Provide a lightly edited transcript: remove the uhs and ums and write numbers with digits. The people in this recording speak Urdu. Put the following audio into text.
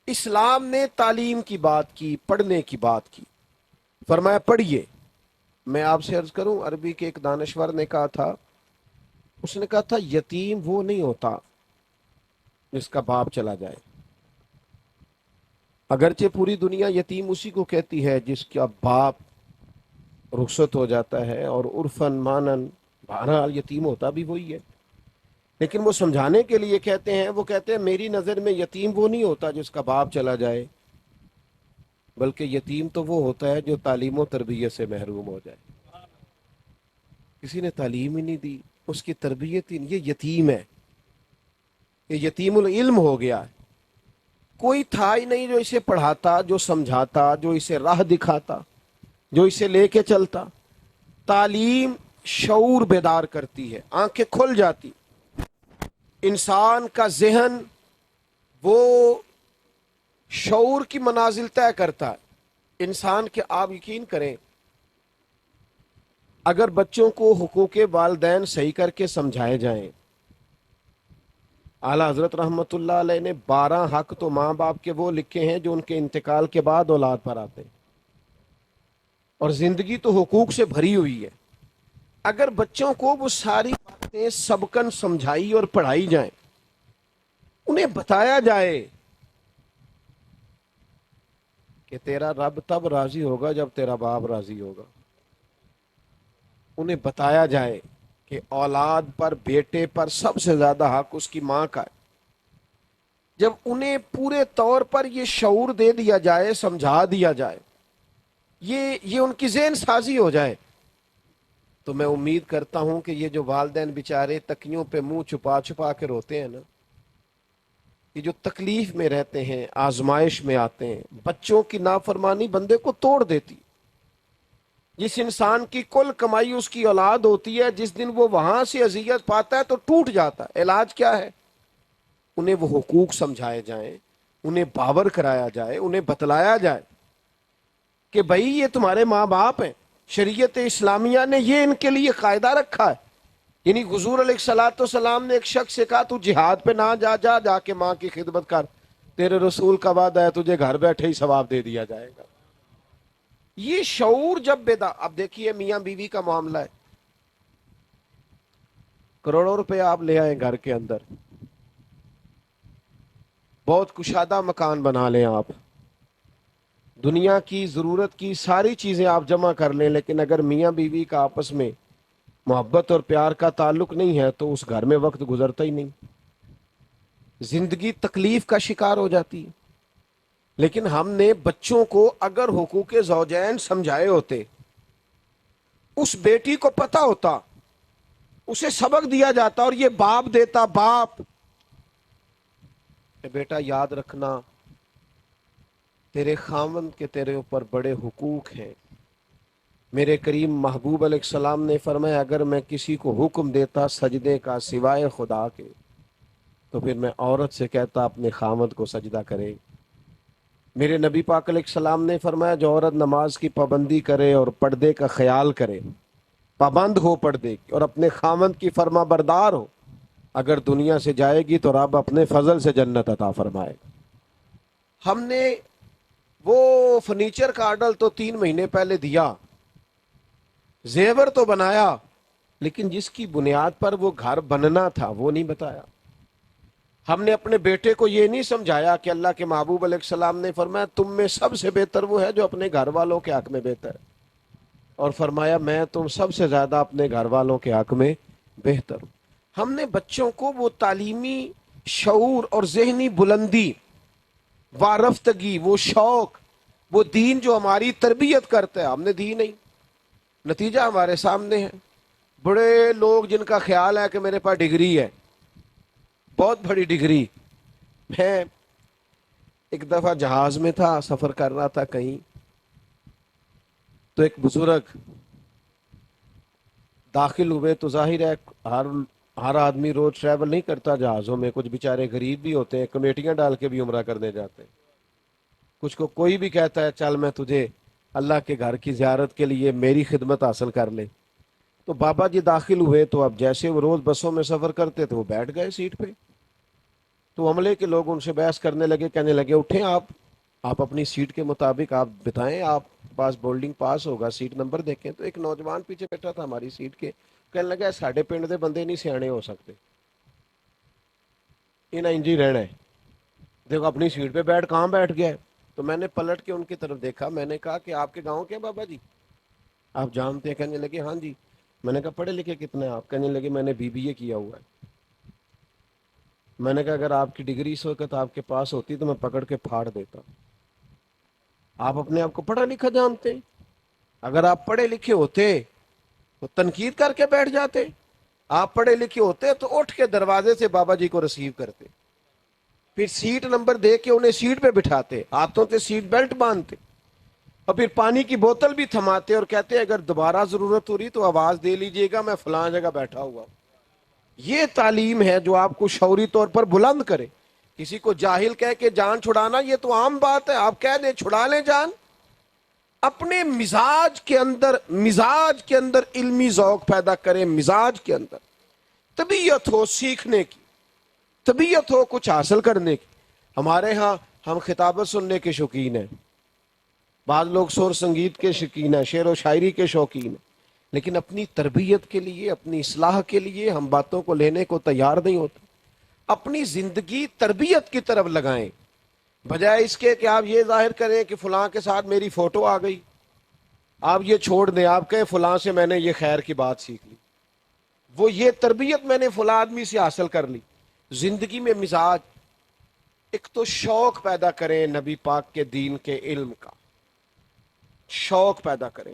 اسلام نے تعلیم کی بات کی، پڑھنے کی بات کی، فرمایا پڑھیے۔ میں آپ سے عرض کروں، عربی کے ایک دانشور نے کہا تھا، اس نے کہا تھا یتیم وہ نہیں ہوتا جس کا باپ چلا جائے، اگرچہ پوری دنیا یتیم اسی کو کہتی ہے جس کا باپ رخصت ہو جاتا ہے، اور عرفاً مانن بہرحال یتیم ہوتا بھی وہی ہے، لیکن وہ سمجھانے کے لیے کہتے ہیں، وہ کہتے ہیں میری نظر میں یتیم وہ نہیں ہوتا جس کا باپ چلا جائے، بلکہ یتیم تو وہ ہوتا ہے جو تعلیم و تربیت سے محروم ہو جائے۔ کسی نے تعلیم ہی نہیں دی، اس کی تربیت ہی نہیں، یہ یتیم ہے، یہ یتیم العلم ہو گیا ہے۔ کوئی تھا ہی نہیں جو اسے پڑھاتا، جو سمجھاتا، جو اسے راہ دکھاتا، جو اسے لے کے چلتا۔ تعلیم شعور بیدار کرتی ہے، آنکھیں کھل جاتی، انسان کا ذہن وہ شعور کی منازل طے کرتا ہے۔ انسان کے، آپ یقین کریں، اگر بچوں کو حقوق والدین صحیح کر کے سمجھائے جائیں، اعلیٰ حضرت رحمت اللہ علیہ نے 12 حق تو ماں باپ کے وہ لکھے ہیں جو ان کے انتقال کے بعد اولاد پر آتے ہیں، اور زندگی تو حقوق سے بھری ہوئی ہے۔ اگر بچوں کو وہ ساری باتیں سبقن سمجھائی اور پڑھائی جائیں، انہیں بتایا جائے کہ تیرا رب تب راضی ہوگا جب تیرا باپ راضی ہوگا، انہیں بتایا جائے کہ اولاد پر، بیٹے پر سب سے زیادہ حق اس کی ماں کا ہے، جب انہیں پورے طور پر یہ شعور دے دیا جائے، سمجھا دیا جائے، یہ ان کی ذہن سازی ہو جائے، تو میں امید کرتا ہوں کہ یہ جو والدین بیچارے تکیوں پہ منہ چھپا چھپا کے روتے ہیں نا، یہ جو تکلیف میں رہتے ہیں، آزمائش میں آتے ہیں، بچوں کی نافرمانی بندے کو توڑ دیتی۔ جس انسان کی کل کمائی اس کی اولاد ہوتی ہے، جس دن وہ وہاں سے اذیت پاتا ہے تو ٹوٹ جاتا ہے۔ علاج کیا ہے؟ انہیں وہ حقوق سمجھائے جائیں، انہیں باور کرایا جائے، انہیں بتلایا جائے کہ بھائی یہ تمہارے ماں باپ ہیں، شریعت اسلامیہ نے یہ ان کے لیے قاعدہ رکھا ہے۔ یعنی حضور علیہ الصلوۃ والسلام نے ایک شخص سے کہا تو جہاد پہ نہ جا کے ماں کی خدمت کر، تیرے رسول کا وعدہ ہے تجھے گھر بیٹھے ہی ثواب دے دیا جائے گا۔ یہ شعور جب بیدار، اب دیکھیے میاں بیوی کا معاملہ ہے، کروڑوں روپے آپ لے آئیں گھر کے اندر، بہت کشادہ مکان بنا لیں آپ، دنیا کی ضرورت کی ساری چیزیں آپ جمع کر لیں، لیکن اگر میاں بیوی کا آپس میں محبت اور پیار کا تعلق نہیں ہے تو اس گھر میں وقت گزرتا ہی نہیں، زندگی تکلیف کا شکار ہو جاتی ہے۔ لیکن ہم نے بچوں کو اگر حقوق زوجین سمجھائے ہوتے، اس بیٹی کو پتا ہوتا، اسے سبق دیا جاتا، اور یہ باپ دیتا، باپ کہ بیٹا یاد رکھنا تیرے خاوند کے تیرے اوپر بڑے حقوق ہیں۔ میرے کریم محبوب علیہ السلام نے فرمایا اگر میں کسی کو حکم دیتا سجدے کا سوائے خدا کے تو پھر میں عورت سے کہتا اپنے خاوند کو سجدہ کرے۔ میرے نبی پاک علیہ السلام نے فرمایا جو عورت نماز کی پابندی کرے اور پردے کا خیال کرے، پابند ہو پردے کی، اور اپنے خاوند کی فرما بردار ہو، اگر دنیا سے جائے گی تو رب اپنے فضل سے جنت عطا فرمائے گا۔ ہم نے وہ فرنیچر کا آرڈر تو 3 مہینے پہلے دیا، زیور تو بنایا، لیکن جس کی بنیاد پر وہ گھر بننا تھا وہ نہیں بتایا۔ ہم نے اپنے بیٹے کو یہ نہیں سمجھایا کہ اللہ کے محبوب علیہ السلام نے فرمایا تم میں سب سے بہتر وہ ہے جو اپنے گھر والوں کے حق میں بہتر ہے، اور فرمایا میں تم سب سے زیادہ اپنے گھر والوں کے حق میں بہتر ہوں۔ ہم نے بچوں کو وہ تعلیمی شعور اور ذہنی بلندی، وارفتگی، وہ شوق، وہ دین جو ہماری تربیت کرتا ہے، ہم نے دی نہیں۔ نتیجہ ہمارے سامنے ہے۔ بڑے لوگ جن کا خیال ہے کہ میرے پاس ڈگری ہے، بہت بڑی ڈگری۔ میں ایک دفعہ جہاز میں تھا، سفر کر رہا تھا کہیں، تو ایک بزرگ داخل ہوئے، تو ظاہر ہے ہر آدمی روز ٹریول نہیں کرتا جہازوں میں، کچھ بیچارے غریب بھی ہوتے ہیں، کمیٹیاں ڈال کے بھی عمرہ کرنے جاتے ہیں، کچھ کو کوئی بھی کہتا ہے چل میں تجھے اللہ کے گھر کی زیارت کے لیے میری خدمت حاصل کر لے۔ تو بابا جی داخل ہوئے، تو اب جیسے وہ روز بسوں میں سفر کرتے تھے وہ بیٹھ گئے سیٹ پہ۔ تو عملے کے لوگ ان سے بحث کرنے لگے, کہنے لگے اٹھیں آپ اپنی سیٹ کے مطابق آپ بتائیں, آپ پاس بورڈنگ پاس ہوگا, سیٹ نمبر دیکھیں. تو ایک نوجوان پیچھے بیٹھا تھا ہماری سیٹ کے, کہنے لگا ساڈے پنڈ دے بندے نہیں سیانے ہو سکتے, انہیں انجی رہنا ہے, دیکھو اپنی سیٹ پہ بیٹھ کہاں بیٹھ گیا ہے. تو میں نے پلٹ کے ان کی طرف دیکھا, میں نے کہا کہ آپ کے گاؤں کے بابا جی آپ جانتے ہیں؟ کہنے لگے ہاں جی. میں نے کہا پڑھے لکھے کتنے آپ؟ کہنے لگے میں نے BBA کیا ہوا ہے. میں نے کہا اگر آپ کی ڈگری اس وقت آپ کے پاس ہوتی تو میں پکڑ کے پھاڑ دیتا. آپ اپنے آپ کو پڑھا لکھا جانتے ہیں؟ اگر آپ پڑھے لکھے ہوتے تو تنقید کر کے بیٹھ جاتے, آپ پڑھے لکھے ہوتے تو اٹھ کے دروازے سے بابا جی کو ریسیو کرتے, پھر سیٹ نمبر دے کے انہیں سیٹ پہ بٹھاتے, ہاتھوں سے سیٹ بیلٹ باندھتے, اور پھر پانی کی بوتل بھی تھماتے اور کہتے اگر دوبارہ ضرورت ہو رہی تو آواز دے لیجئے گا, میں فلاں جگہ بیٹھا ہوا ہوں. یہ تعلیم ہے جو آپ کو شعوری طور پر بلند کرے. کسی کو جاہل کہہ کے جان چھڑانا یہ تو عام بات ہے, آپ کہہ دیں چھڑا لیں جان. اپنے مزاج کے اندر علمی ذوق پیدا کریں, مزاج کے اندر طبیعت ہو سیکھنے کی, طبیعت ہو کچھ حاصل کرنے کی. ہمارے ہاں ہم خطابت سننے کے شوقین ہیں, بعض لوگ سور سنگیت کے شوقین ہیں, شعر و شاعری کے شوقین ہیں, لیکن اپنی تربیت کے لیے, اپنی اصلاح کے لیے ہم باتوں کو لینے کو تیار نہیں ہوتے. اپنی زندگی تربیت کی طرف لگائیں, بجائے اس کے کہ آپ یہ ظاہر کریں کہ فلاں کے ساتھ میری فوٹو آ گئی. آپ یہ چھوڑ دیں, آپ کہیں فلاں سے میں نے یہ خیر کی بات سیکھ لی, وہ یہ تربیت میں نے فلاں آدمی سے حاصل کر لی. زندگی میں مزاج, ایک تو شوق پیدا کریں نبی پاک کے دین کے علم کا, شوق پیدا کریں.